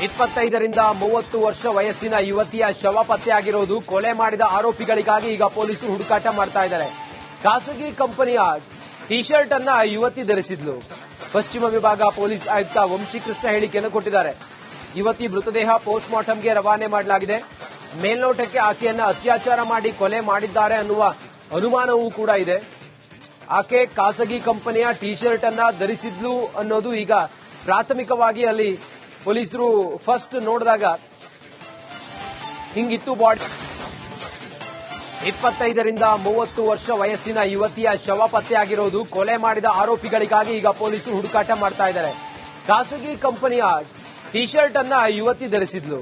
25ರಿಂದ 30 ವರ್ಷ ವಯಸ್ಸಿನ ಯುವತಿಯ ಶವ ಪತ್ತೆಯಾಗಿರುವುದು ಕೊಲೆ ಮಾಡಿದ ಆರೋಪಿಗಳಿಗಾಗಿ ಈಗ ಪೊಲೀಸರು ಹುಡುಕಾಟ ಮಾಡ್ತಾ ಇದ್ದಾರೆ. ಖಾಸಗಿ ಕಂಪನಿಯ ಟಿ ಶರ್ಟ್ ಅನ್ನ ಯುವತಿ ಧರಿಸಿದ್ಲು. ಪಶ್ಚಿಮ ವಿಭಾಗ ಪೊಲೀಸ್ ಆಯುಕ್ತ ವಂಶೀಕೃಷ್ಣ ಹೇಳಿಕೆಯನ್ನು ಕೊಟ್ಟಿದ್ದಾರೆ. ಯುವತಿ ಮೃತದೇಹ ಪೋಸ್ಟ್ ಮಾರ್ಟಂಗೆ ರವಾನೆ ಮಾಡಲಾಗಿದೆ. ಮೇಲ್ನೋಟಕ್ಕೆ ಆಕೆಯನ್ನ ಅತ್ಯಾಚಾರ ಮಾಡಿ ಕೊಲೆ ಮಾಡಿದ್ದಾರೆ ಅನ್ನುವ ಅನುಮಾನವೂ ಕೂಡ ಇದೆ. ಆಕೆ ಖಾಸಗಿ ಕಂಪನಿಯ ಟಿ ಶರ್ಟ್ ಅನ್ನ ಧರಿಸಿದ್ಲು ಅನ್ನೋದು ಈಗ ಪ್ರಾಥಮಿಕವಾಗಿ ಅಲ್ಲಿ ಪೊಲೀಸರು ಫಸ್ಟ್ ನೋಡಿದಾಗ ಹಿಂಗಿತ್ತು ಬಾಡಿ. 25ರಿಂದ 30 ವರ್ಷ ವಯಸ್ಸಿನ ಯುವತಿಯ ಶವ ಪತ್ತೆಯಾಗಿರುವುದು ಕೊಲೆ ಮಾಡಿದ ಆರೋಪಿಗಳಿಗಾಗಿ ಈಗ ಪೊಲೀಸರು ಹುಡುಕಾಟ ಮಾಡ್ತಾ ಇದ್ದಾರೆ. ಖಾಸಗಿ ಕಂಪನಿಯ ಟಿ ಶರ್ಟ್ ಅನ್ನ ಯುವತಿ ಧರಿಸಿದ್ಲು.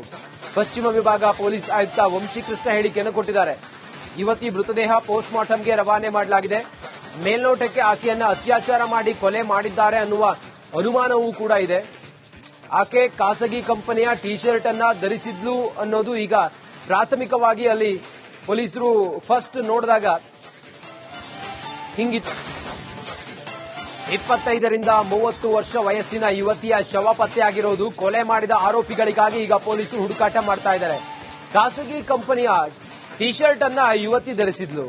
ಪಶ್ಚಿಮ ವಿಭಾಗ ಪೊಲೀಸ್ ಆಯುಕ್ತ ವಂಶೀಕೃಷ್ಣ ಹೇಳಿಕೆಯನ್ನು ಕೊಟ್ಟಿದ್ದಾರೆ. ಯುವತಿ ಮೃತದೇಹ ಪೋಸ್ಟ್ ಮಾರ್ಟಂಗೆ ರವಾನೆ ಮಾಡಲಾಗಿದೆ. ಮೇಲ್ನೋಟಕ್ಕೆ ಆಕೆಯನ್ನ ಅತ್ಯಾಚಾರ ಮಾಡಿ ಕೊಲೆ ಮಾಡಿದ್ದಾರೆ ಅನ್ನುವ ಅನುಮಾನವೂ ಕೂಡ ಇದೆ. ಆಕೆ ಖಾಸಗಿ ಕಂಪನಿಯ ಟಿ ಶರ್ಟ್ ಅನ್ನ ಧರಿಸಿದ್ಲು ಅನ್ನೋದು ಈಗ ಪ್ರಾಥಮಿಕವಾಗಿ ಅಲ್ಲಿ ಪೊಲೀಸರು ಫಸ್ಟ್ ನೋಡಿದಾಗ ಹಿಂಗಿತ್ತು. 25ರಿಂದ 30 ವರ್ಷ ವಯಸ್ಸಿನ ಯುವತಿಯ ಶವ ಪತ್ತೆಯಾಗಿರುವುದು ಕೊಲೆ ಮಾಡಿದ ಆರೋಪಿಗಳಿಗಾಗಿ ಈಗ ಪೊಲೀಸರು ಹುಡುಕಾಟ ಮಾಡ್ತಾ ಇದ್ದಾರೆ. ಖಾಸಗಿ ಕಂಪನಿಯ ಟಿ ಶರ್ಟ್ ಅನ್ನ ಯುವತಿ ಧರಿಸಿದ್ಲು.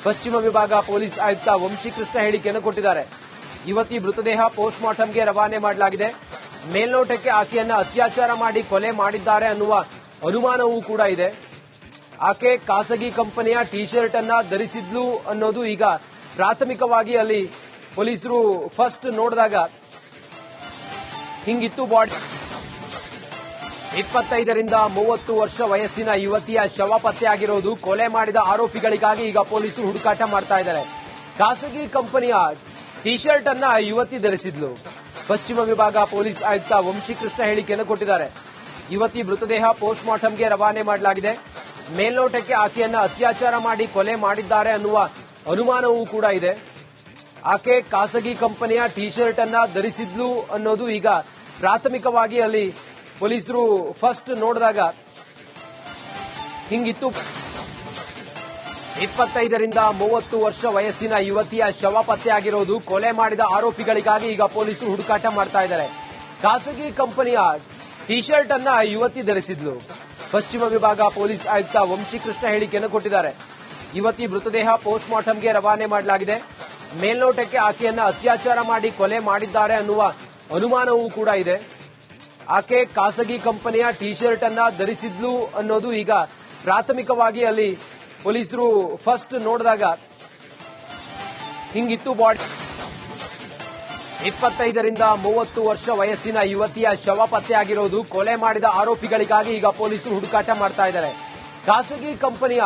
ಪಶ್ಚಿಮ ವಿಭಾಗ ಪೊಲೀಸ್ ಆಯುಕ್ತ ವಂಶೀಕೃಷ್ಣ ಹೇಳಿಕೆಯನ್ನು ಕೊಟ್ಟಿದ್ದಾರೆ. ಯುವತಿ ಮೃತದೇಹ ಪೋಸ್ಟ್ ಮಾರ್ಟಂಗೆ ರವಾನೆ ಮಾಡಲಾಗಿದೆ. ಮೇಲ್ನೋಟಕ್ಕೆ ಆಕೆಯನ್ನ ಅತ್ಯಾಚಾರ ಮಾಡಿ ಕೊಲೆ ಮಾಡಿದ್ದಾರೆ ಅನ್ನುವ ಅನುಮಾನವೂ ಕೂಡ ಇದೆ. ಆಕೆ ಖಾಸಗಿ ಕಂಪನಿಯ ಟಿ ಶರ್ಟ್ ಅನ್ನ ಧರಿಸಿದ್ಲು ಅನ್ನೋದು ಈಗ ಪ್ರಾಥಮಿಕವಾಗಿ ಅಲ್ಲಿ ಪೊಲೀಸರು ಫಸ್ಟ್ ನೋಡಿದಾಗ ಹಿಂಗಿತ್ತು ಬಾಡಿ. 25ರಿಂದ 30 ವರ್ಷ ವಯಸ್ಸಿನ ಯುವತಿಯ ಶವ ಪತ್ತೆಯಾಗಿರುವುದು ಕೊಲೆ ಮಾಡಿದ ಆರೋಪಿಗಳಿಗಾಗಿ ಈಗ ಪೊಲೀಸರು ಹುಡುಕಾಟ ಮಾಡ್ತಾ ಇದ್ದಾರೆ. ಖಾಸಗಿ ಕಂಪನಿಯ ಟಿ ಶರ್ಟ್ ಅನ್ನ ಯುವತಿ ಧರಿಸಿದ್ಲು. ಪಶ್ಚಿಮ ವಿಭಾಗ ಪೊಲೀಸ್ ಆಯುಕ್ತ ವಂಶೀಕೃಷ್ಣ ಹೇಳಿಕೆಯನ್ನು ಕೊಟ್ಟಿದ್ದಾರೆ. ಯುವತಿ ಮೃತದೇಹ ಪೋಸ್ಟ್ ಮಾರ್ಟಂಗೆ ರವಾನೆ ಮಾಡಲಾಗಿದೆ. ಮೇಲ್ನೋಟಕ್ಕೆ ಆಕೆಯನ್ನ ಅತ್ಯಾಚಾರ ಮಾಡಿ ಕೊಲೆ ಮಾಡಿದ್ದಾರೆ ಅನ್ನುವ ಅನುಮಾನವೂ ಕೂಡ ಇದೆ. ಆಕೆ ಖಾಸಗಿ ಕಂಪನಿಯ ಟಿ ಶರ್ಟ್ ಅನ್ನ ಧರಿಸಿದ್ಲು ಅನ್ನೋದು ಈಗ ಪ್ರಾಥಮಿಕವಾಗಿ ಅಲ್ಲಿ ಪೊಲೀಸರು ಫಸ್ಟ್ ನೋಡಿದಾಗ ಹಿಂಗಿತ್ತು. 25ರಿಂದ 30 ವರ್ಷ ವಯಸ್ಸಿನ ಯುವತಿಯ ಶವ ಪತ್ತೆಯಾಗಿರುವುದು ಕೊಲೆ ಮಾಡಿದ ಆರೋಪಿಗಳಿಗಾಗಿ ಈಗ ಪೊಲೀಸರು ಹುಡುಕಾಟ ಮಾಡ್ತಾ ಇದ್ದಾರೆ. ಖಾಸಗಿ ಕಂಪನಿಯ ಟಿ ಶರ್ಟ್ ಅನ್ನ ಯುವತಿ ಧರಿಸಿದ್ಲು. ಪಶ್ಚಿಮ ವಿಭಾಗ ಪೊಲೀಸ್ ಆಯುಕ್ತ ವಂಶೀಕೃಷ್ಣ ಹೇಳಿಕೆಯನ್ನು ಕೊಟ್ಟಿದ್ದಾರೆ. ಯುವತಿ ಮೃತದೇಹ ಪೋಸ್ಟ್ ಮಾರ್ಟಂಗೆ ರವಾನೆ ಮಾಡಲಾಗಿದೆ. ಮೇಲ್ನೋಟಕ್ಕೆ ಆಕೆಯನ್ನ ಅತ್ಯಾಚಾರ ಮಾಡಿ ಕೊಲೆ ಮಾಡಿದ್ದಾರೆ ಅನ್ನುವ ಅನುಮಾನವೂ ಕೂಡ ಇದೆ. ಆಕೆ ಖಾಸಗಿ ಕಂಪನಿಯ ಟಿ ಶರ್ಟ್ ಅನ್ನ ಧರಿಸಿದ್ಲು ಅನ್ನೋದು ಈಗ ಪ್ರಾಥಮಿಕವಾಗಿ ಅಲ್ಲಿ ಪೊಲೀಸರು ಫಸ್ಟ್ ನೋಡಿದಾಗ ಹಿಂಗಿತ್ತು ಬಾಡಿ. 25ರಿಂದ 30 ವರ್ಷ ವಯಸ್ಸಿನ ಯುವತಿಯ ಶವ ಪತ್ತೆಯಾಗಿರುವುದು ಕೊಲೆ ಮಾಡಿದ ಆರೋಪಿಗಳಿಗಾಗಿ ಈಗ ಪೊಲೀಸರು ಹುಡುಕಾಟ ಮಾಡ್ತಾ ಇದ್ದಾರೆ. ಖಾಸಗಿ ಕಂಪನಿಯ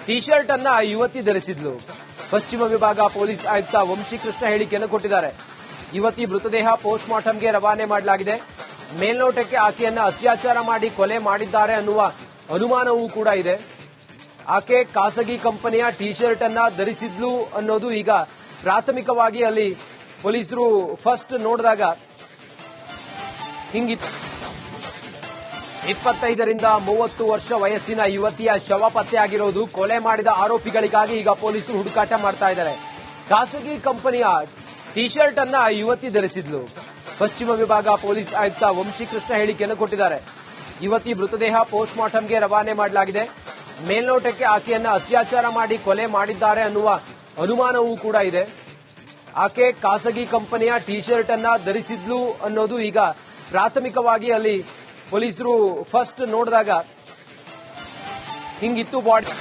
ಟಿ ಶರ್ಟ್ ಅನ್ನ ಯುವತಿ ಧರಿಸಿದ್ಲು. ಪಶ್ಚಿಮ ವಿಭಾಗ ಪೊಲೀಸ್ ಆಯುಕ್ತ ವಂಶೀಕೃಷ್ಣ ಹೇಳಿಕೆಯನ್ನು ಕೊಟ್ಟಿದ್ದಾರೆ. ಯುವತಿ ಮೃತದೇಹ ಪೋಸ್ಟ್ ಮಾರ್ಟಂಗೆ ರವಾನೆ ಮಾಡಲಾಗಿದೆ. ಮೇಲ್ನೋಟಕ್ಕೆ ಆಕೆಯನ್ನ ಅತ್ಯಾಚಾರ ಮಾಡಿ ಕೊಲೆ ಮಾಡಿದ್ದಾರೆ ಅನ್ನುವ ಅನುಮಾನವೂ ಕೂಡ ಇದೆ. ಆಕೆ ಖಾಸಗಿ ಕಂಪನಿಯ ಟಿ ಶರ್ಟ್ ಅನ್ನ ಧರಿಸಿದ್ಲು ಅನ್ನೋದು ಈಗ ಪ್ರಾಥಮಿಕವಾಗಿ ಅಲ್ಲಿ ಪೊಲೀಸರು ಫಸ್ಟ್ ನೋಡಿದಾಗ ಹಿಂಗಿತ್ತು. 25ರಿಂದ 30 ವರ್ಷ ವಯಸ್ಸಿನ ಯುವತಿಯ ಶವ ಪತ್ತೆಯಾಗಿರುವುದು ಕೊಲೆ ಮಾಡಿದ ಆರೋಪಿಗಳಿಗಾಗಿ ಈಗ ಪೊಲೀಸರು ಹುಡುಕಾಟ ಮಾಡ್ತಾ ಇದ್ದಾರೆ. ಖಾಸಗಿ ಕಂಪನಿಯ ಟಿ ಶರ್ಟ್ ಅನ್ನ ಯುವತಿ ಧರಿಸಿದ್ಲು. ಪಶ್ಚಿಮ ವಿಭಾಗ ಪೊಲೀಸ್ ಆಯುಕ್ತ ವಂಶೀಕೃಷ್ಣ ಹೇಳಿಕೆಯನ್ನು ಕೊಟ್ಟಿದ್ದಾರೆ. ಯುವತಿ ಮೃತದೇಹ ಪೋಸ್ಟ್ ಮಾರ್ಟಂಗೆ ರವಾನೆ ಮಾಡಲಾಗಿದೆ. ಮೇಲ್ನೋಟಕ್ಕೆ ಆಕೆಯನ್ನ ಅತ್ಯಾಚಾರ ಮಾಡಿ ಕೊಲೆ ಮಾಡಿದ್ದಾರೆ ಅನ್ನುವ ಅನುಮಾನವೂ ಕೂಡ ಇದೆ. ಆಕೆ ಖಾಸಗಿ ಕಂಪನಿಯ ಟಿ ಶರ್ಟ್ ಅನ್ನ ಧರಿಸಿದ್ಲು ಅನ್ನೋದು ಈಗ ಪ್ರಾಥಮಿಕವಾಗಿ ಅಲ್ಲಿ ಪೊಲೀಸರು ಫಸ್ಟ್ ನೋಡಿದಾಗ ಹಿಂಗಿತ್ತು ಬಾಡಿ.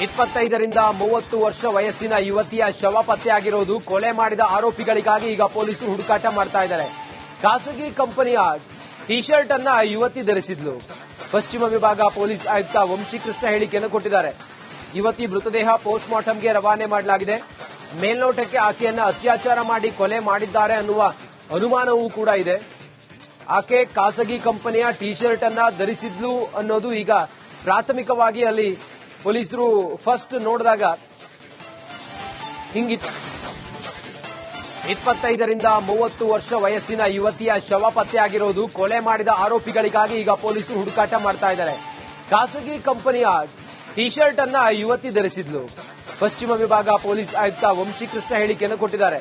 25ರಿಂದ 30 ವರ್ಷ ವಯಸ್ಸಿನ ಯುವತಿಯ ಶವ ಪತ್ತೆಯಾಗಿರುವುದು ಕೊಲೆ ಮಾಡಿದ ಆರೋಪಿಗಳಿಗಾಗಿ ಈಗ ಪೊಲೀಸರು ಹುಡುಕಾಟ ಮಾಡ್ತಾ ಇದ್ದಾರೆ. ಖಾಸಗಿ ಕಂಪನಿಯ ಟಿ ಶರ್ಟ್ ಅನ್ನ ಯುವತಿ ಧರಿಸಿದ್ಲು. ಪಶ್ಚಿಮ ವಿಭಾಗ ಪೊಲೀಸ್ ಆಯುಕ್ತ ವಂಶೀಕೃಷ್ಣ ಹೇಳಿಕೆಯನ್ನು ಕೊಟ್ಟಿದ್ದಾರೆ. ಯುವತಿ ಮೃತದೇಹ ಪೋಸ್ಟ್ ಮಾರ್ಟಂಗೆ ರವಾನೆ ಮಾಡಲಾಗಿದೆ. ಮೇಲ್ನೋಟಕ್ಕೆ ಆಕೆಯನ್ನ ಅತ್ಯಾಚಾರ ಮಾಡಿ ಕೊಲೆ ಮಾಡಿದ್ದಾರೆ ಅನ್ನುವ ಅನುಮಾನವೂ ಕೂಡ ಇದೆ. ಆಕೆ ಖಾಸಗಿ ಕಂಪನಿಯ ಟಿ ಶರ್ಟ್ ಅನ್ನ ಧರಿಸಿದ್ಲು ಅನ್ನೋದು ಈಗ ಪ್ರಾಥಮಿಕವಾಗಿ ಅಲ್ಲಿ ಪೊಲೀಸರು ಫಸ್ಟ್ ನೋಡಿದಾಗ ಹಿಂಗಿತ್ತು. 25ರಿಂದ 30 ವರ್ಷ ವಯಸ್ಸಿನ ಯುವತಿಯ ಶವ ಪತ್ತೆಯಾಗಿರುವುದು ಕೊಲೆ ಮಾಡಿದ ಆರೋಪಿಗಳಿಗಾಗಿ ಈಗ ಪೊಲೀಸರು ಹುಡುಕಾಟ ಮಾಡ್ತಾ ಇದ್ದಾರೆ. ಖಾಸಗಿ ಕಂಪನಿಯ ಟಿ ಶರ್ಟ್ ಅನ್ನ ಯುವತಿ ಧರಿಸಿದ್ಲು. ಪಶ್ಚಿಮ ವಿಭಾಗ ಪೊಲೀಸ್ ಆಯುಕ್ತ ವಂಶೀಕೃಷ್ಣ ಹೇಳಿಕೆಯನ್ನು ಕೊಟ್ಟಿದ್ದಾರೆ.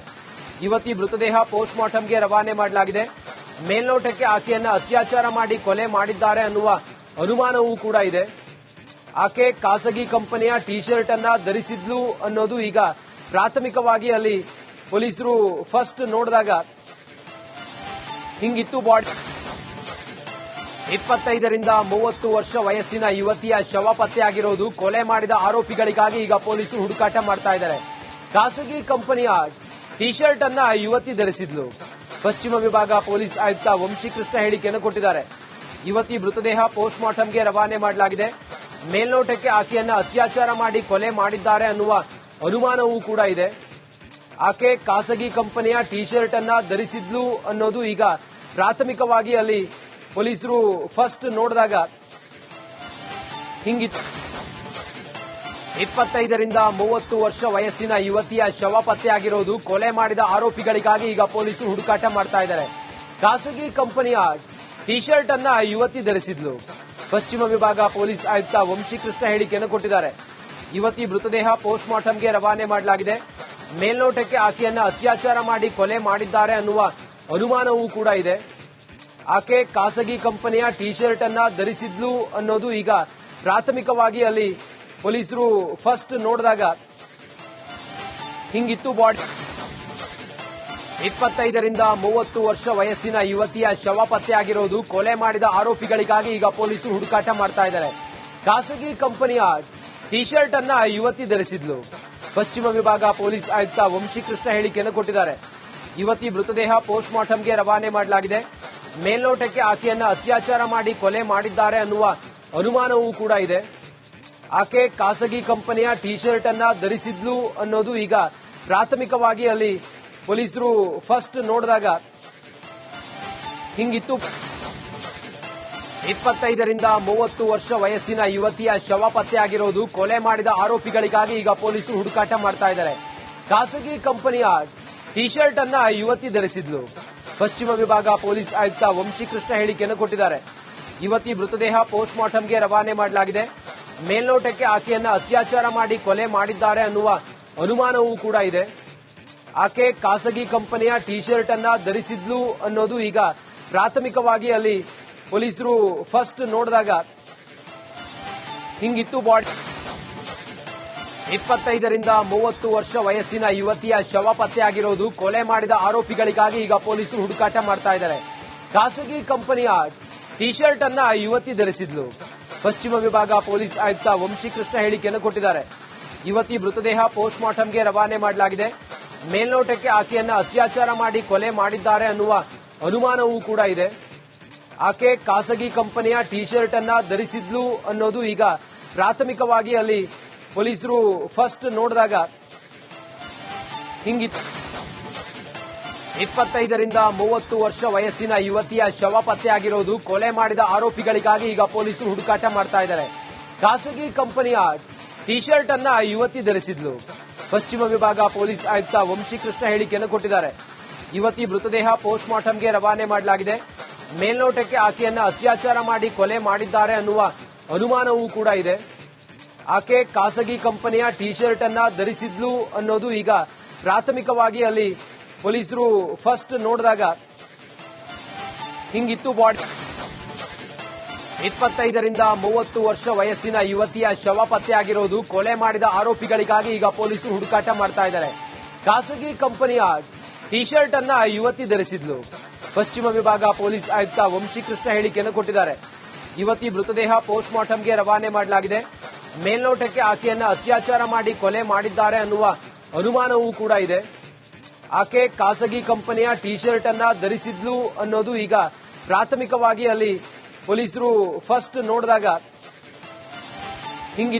ಯುವತಿ ಮೃತದೇಹ ಪೋಸ್ಟ್ ಮಾರ್ಟಂಗೆ ರವಾನೆ ಮಾಡಲಾಗಿದೆ. ಮೇಲ್ನೋಟಕ್ಕೆ ಆಕೆಯನ್ನ ಅತ್ಯಾಚಾರ ಮಾಡಿ ಕೊಲೆ ಮಾಡಿದ್ದಾರೆ ಅನ್ನುವ ಅನುಮಾನವೂ ಕೂಡ ಇದೆ. ಆಕೆ ಖಾಸಗಿ ಕಂಪನಿಯ ಟಿ ಶರ್ಟ್ ಅನ್ನ ಧರಿಸಿದ್ಲು ಅನ್ನೋದು ಈಗ ಪ್ರಾಥಮಿಕವಾಗಿ ಅಲ್ಲಿ ಪೊಲೀಸರು ಫಸ್ಟ್ ನೋಡಿದಾಗ ಹಿಂಗಿತ್ತು. ಬಾಡಿ 25ರಿಂದ 30 ವರ್ಷ ವಯಸ್ಸಿನ ಯುವತಿಯ ಶವ ಪತ್ತೆಯಾಗಿರೋದು. ಕೊಲೆ ಮಾಡಿದ ಆರೋಪಿಗಳಿಗಾಗಿ ಈಗ ಪೊಲೀಸರು ಹುಡುಕಾಟ ಮಾಡ್ತಾ ಇದ್ದಾರೆ. ಖಾಸಗಿ ಕಂಪನಿಯ ಟಿ ಶರ್ಟ್ ಅನ್ನ ಯುವತಿ ಧರಿಸಿದ್ಲು. ಪಶ್ಚಿಮ ವಿಭಾಗ ಪೊಲೀಸ್ ಆಯುಕ್ತ ವಂಶೀಕೃಷ್ಣ ಹೇಳಿಕೆಯನ್ನು ಕೊಟ್ಟಿದ್ದಾರೆ. ಯುವತಿ ಮೃತದೇಹ ಪೋಸ್ಟ್ ಮಾರ್ಟಂಗೆ ರವಾನೆ ಮಾಡಲಾಗಿದೆ. ಮೇಲ್ನೋಟಕ್ಕೆ ಆಕೆಯನ್ನ ಅತ್ಯಾಚಾರ ಮಾಡಿ ಕೊಲೆ ಮಾಡಿದ್ದಾರೆ ಅನ್ನುವ ಅನುಮಾನವೂ ಕೂಡ ಇದೆ. ಆಕೆ ಖಾಸಗಿ ಕಂಪನಿಯ ಟಿ ಶರ್ಟ್ ಅನ್ನ ಧರಿಸಿದ್ಲು ಅನ್ನೋದು ಈಗ ಪ್ರಾಥಮಿಕವಾಗಿ ಅಲ್ಲಿ ಪೊಲೀಸರು ಫಸ್ಟ್ ನೋಡಿದಾಗ ಹಿಂಗಿತ್ತು. 25ರಿಂದ 30 ವರ್ಷ ವಯಸ್ಸಿನ ಯುವತಿಯ ಶವ ಪತ್ತೆಯಾಗಿರೋದು. ಕೊಲೆ ಮಾಡಿದ ಆರೋಪಿಗಳಿಗಾಗಿ ಈಗ ಪೊಲೀಸರು ಹುಡುಕಾಟ ಮಾಡ್ತಾ ಇದ್ದಾರೆ. ಖಾಸಗಿ ಕಂಪನಿಯ ಟಿ ಶರ್ಟ್ ಅನ್ನ ಯುವತಿ ಧರಿಸಿದ್ಲು. ಪಶ್ಚಿಮ ವಿಭಾಗ ಪೊಲೀಸ್ ಆಯುಕ್ತ ವಂಶೀಕೃಷ್ಣ ಹೇಳಿಕೆಯನ್ನು ಕೊಟ್ಟಿದ್ದಾರೆ. ಯುವತಿ ಮೃತದೇಹ ಪೋಸ್ಟ್ ಮಾರ್ಟಂಗೆ ರವಾನೆ ಮಾಡಲಾಗಿದೆ. ಮೇಲ್ನೋಟಕ್ಕೆ ಆಕೆಯನ್ನ ಅತ್ಯಾಚಾರ ಮಾಡಿ ಕೊಲೆ ಮಾಡಿದ್ದಾರೆ ಅನ್ನುವ ಅನುಮಾನವೂ ಕೂಡ ಇದೆ. ಆಕೆ ಖಾಸಗಿ ಕಂಪನಿಯ ಟಿ ಶರ್ಟ್ ಅನ್ನ ಧರಿಸಿದ್ಲು ಅನ್ನೋದು ಈಗ ಪ್ರಾಥಮಿಕವಾಗಿ ಅಲ್ಲಿ ಪೊಲೀಸರು ಫಸ್ಟ್ ನೋಡಿದಾಗ ಹಿಂಗಿತ್ತು. ಬಾಡಿ 25ರಿಂದ 30 ವರ್ಷ ವಯಸ್ಸಿನ ಯುವತಿಯ ಶವ ಪತ್ತೆಯಾಗಿರೋದು. ಕೊಲೆ ಮಾಡಿದ ಆರೋಪಿಗಳಿಗಾಗಿ ಈಗ ಪೊಲೀಸರು ಹುಡುಕಾಟ ಮಾಡ್ತಾ ಇದ್ದಾರೆ. ಖಾಸಗಿ ಕಂಪನಿಯ ಟಿ ಶರ್ಟ್ ಅನ್ನ ಯುವತಿ ಧರಿಸಿದ್ಲು. ಪಶ್ಚಿಮ ವಿಭಾಗ ಪೊಲೀಸ್ ಆಯುಕ್ತ ವಂಶೀಕೃಷ್ಣ ಹೇಳಿಕೆಯನ್ನು ಕೊಟ್ಟಿದ್ದಾರೆ. ಯುವತಿ ಮೃತದೇಹ ಪೋಸ್ಟ್ ಮಾರ್ಟಂಗೆ ರವಾನೆ ಮಾಡಲಾಗಿದೆ. ಮೇಲ್ನೋಟಕ್ಕೆ ಆಕೆಯನ್ನ ಅತ್ಯಾಚಾರ ಮಾಡಿ ಕೊಲೆ ಮಾಡಿದ್ದಾರೆ ಅನ್ನುವ ಅನುಮಾನವೂ ಕೂಡ ಇದೆ. ಆಕೆ ಖಾಸಗಿ ಕಂಪನಿಯ ಟಿ ಶರ್ಟ್ ಅನ್ನ ಧರಿಸಿದ್ಲು ಅನ್ನೋದು ಈಗ ಪ್ರಾಥಮಿಕವಾಗಿ ಅಲ್ಲಿ ಪೊಲೀಸರು ಫಸ್ಟ್ ನೋಡಿದಾಗ ಹಿಂಗಿತ್ತು. 25ರಿಂದ 30 ವರ್ಷ ವಯಸ್ಸಿನ ಯುವತಿಯ ಶವ ಪತ್ತೆಯಾಗಿರೋದು. ಕೊಲೆ ಮಾಡಿದ ಆರೋಪಿಗಳಿಗಾಗಿ ಈಗ ಪೊಲೀಸರು ಹುಡುಕಾಟ ಮಾಡ್ತಾ ಇದ್ದಾರೆ. ಖಾಸಗಿ ಕಂಪನಿಯ ಟಿ ಶರ್ಟ್ ಅನ್ನ ಯುವತಿ ಧರಿಸಿದ್ಲು. ಪಶ್ಚಿಮ ವಿಭಾಗ ಪೊಲೀಸ್ ಆಯುಕ್ತ ವಂಶೀಕೃಷ್ಣ ಹೇಳಿಕೆಯನ್ನು ಕೊಟ್ಟಿದ್ದಾರೆ. ಯುವತಿ ಮೃತದೇಹ ಪೋಸ್ಟ್ ಮಾರ್ಟಂಗೆ ರವಾನೆ ಮಾಡಲಾಗಿದೆ. ಮೇಲ್ನೋಟಕ್ಕೆ ಆಕೆಯನ್ನ ಅತ್ಯಾಚಾರ ಮಾಡಿ ಕೊಲೆ ಮಾಡಿದ್ದಾರೆ ಅನ್ನುವ ಅನುಮಾನವೂ ಕೂಡ ಇದೆ. ಆಕೆ ಖಾಸಗಿ ಕಂಪನಿಯ ಟಿ ಶರ್ಟ್ ಅನ್ನ ಧರಿಸಿದ್ಲು ಅನ್ನೋದು ಈಗ ಪ್ರಾಥಮಿಕವಾಗಿ ಅಲ್ಲಿ ಪೊಲೀಸರು ಫಸ್ಟ್ ನೋಡಿದಾಗ ಹಿಂಗಿತ್ತು. ಬಾಡಿ 25ರಿಂದ 30 ವರ್ಷ ವಯಸ್ಸಿನ ಯುವತಿಯ ಶವ ಪತ್ತೆಯಾಗಿರೋದು. ಕೊಲೆ ಮಾಡಿದ ಆರೋಪಿಗಳಿಗಾಗಿ ಈಗ ಪೊಲೀಸರು ಹುಡುಕಾಟ ಮಾಡ್ತಾ ಇದ್ದಾರೆ. ಖಾಸಗಿ ಕಂಪನಿಯ ಟಿ ಶರ್ಟ್ ಅನ್ನ ಯುವತಿ ಧರಿಸಿದ್ಲು. ಪಶ್ಚಿಮ ವಿಭಾಗ ಪೊಲೀಸ್ ಆಯುಕ್ತ ವಂಶೀಕೃಷ್ಣ ಹೇಳಿಕೆಯನ್ನು ಕೊಟ್ಟಿದ್ದಾರೆ. ಯುವತಿ ಮೃತದೇಹ ಪೋಸ್ಟ್ ಮಾರ್ಟಂಗೆ ರವಾನೆ ಮಾಡಲಾಗಿದೆ. ಮೇಲ್ನೋಟಕ್ಕೆ ಆಕೆಯನ್ನ ಅತ್ಯಾಚಾರ ಮಾಡಿ ಕೊಲೆ ಮಾಡಿದ್ದಾರೆ ಅನ್ನುವ ಅನುಮಾನವೂ ಕೂಡ ಇದೆ. ಆಕೆ ಖಾಸಗಿ ಕಂಪನಿಯ ಟಿ ಶರ್ಟ್ ಅನ್ನ ಧರಿಸಿದ್ಲು ಅನ್ನೋದು ಈಗ ಪ್ರಾಥಮಿಕವಾಗಿ ಅಲ್ಲಿ ಪೊಲೀಸರು ಫಸ್ಟ್ ನೋಡಿದಾಗ ಹಿಂಗಿತ್ತು. 25ರಿಂದ 30 ವರ್ಷ ವಯಸ್ಸಿನ ಯುವತಿಯ ಶವ ಪತ್ತೆಯಾಗಿರೋದು. ಕೊಲೆ ಮಾಡಿದ ಆರೋಪಿಗಳಿಗಾಗಿ ಈಗ ಪೊಲೀಸರು ಹುಡುಕಾಟ ಮಾಡ್ತಾ ಇದ್ದಾರೆ. ಖಾಸಗಿ ಕಂಪನಿಯ ಟಿ ಶರ್ಟ್ ಅನ್ನ ಯುವತಿ ಧರಿಸಿದ್ಲು. ಪಶ್ಚಿಮ ವಿಭಾಗ ಪೊಲೀಸ್ ಆಯುಕ್ತ ವಂಶೀಕೃಷ್ಣ ಹೇಳಿಕೆಯನ್ನು ಕೊಟ್ಟಿದ್ದಾರೆ. ಯುವತಿ ಮೃತದೇಹ ಪೋಸ್ಟ್ ಮಾರ್ಟಂಗೆ ರವಾನೆ ಮಾಡಲಾಗಿದೆ. ಮೇಲ್ನೋಟಕ್ಕೆ ಆಕೆಯನ್ನ ಅತ್ಯಾಚಾರ ಮಾಡಿ ಕೊಲೆ ಮಾಡಿದ್ದಾರೆ ಅನ್ನುವ ಅನುಮಾನವೂ ಕೂಡ ಇದೆ. ಆಕೆ ಖಾಸಗಿ ಕಂಪನಿಯ ಟಿ ಶರ್ಟ್ ಅನ್ನ ಧರಿಸಿದ್ಲು ಅನ್ನೋದು ಈಗ ಪ್ರಾಥಮಿಕವಾಗಿ ಅಲ್ಲಿ ಪೊಲೀಸರು ಫಸ್ಟ್ ನೋಡಿದಾಗ ಹಿಂಗಿತ್ತು. ಬಾಡಿ 25ರಿಂದ 30 ವರ್ಷ ವಯಸ್ಸಿನ ಯುವತಿಯ ಶವ ಪತ್ತೆಯಾಗಿರೋದು. ಕೊಲೆ ಮಾಡಿದ ಆರೋಪಿಗಳಿಗಾಗಿ ಈಗ ಪೊಲೀಸರು ಹುಡುಕಾಟ ಮಾಡ್ತಾ ಇದ್ದಾರೆ. ಖಾಸಗಿ ಕಂಪನಿಯ ಟಿ ಶರ್ಟ್ ಅನ್ನ ಯುವತಿ ಧರಿಸಿದ್ಲು. ಪಶ್ಚಿಮ ವಿಭಾಗ ಪೊಲೀಸ್ ಆಯುಕ್ತ ವಂಶೀಕೃಷ್ಣ ಹೇಳಿಕೆಯನ್ನು ಕೊಟ್ಟಿದ್ದಾರೆ. ಯುವತಿ ಮೃತದೇಹ ಪೋಸ್ಟ್ ಮಾರ್ಟಂಗೆ ರವಾನೆ ಮಾಡಲಾಗಿದೆ. ಮೇಲ್ನೋಟಕ್ಕೆ ಆಕೆಯನ್ನ ಅತ್ಯಾಚಾರ ಮಾಡಿ ಕೊಲೆ ಮಾಡಿದ್ದಾರೆ ಅನ್ನುವ ಅನುಮಾನವೂ ಕೂಡ ಇದೆ. ಆಕೆ ಖಾಸಗಿ ಕಂಪನಿಯ ಟಿ ಶರ್ಟ್ ಅನ್ನ ಧರಿಸಿದ್ಲು ಅನ್ನೋದು ಈಗ ಪ್ರಾಥಮಿಕವಾಗಿ ಅಲ್ಲಿ ಪೊಲೀಸರು ಫಸ್ಟ್ ನೋಡಿದಾಗ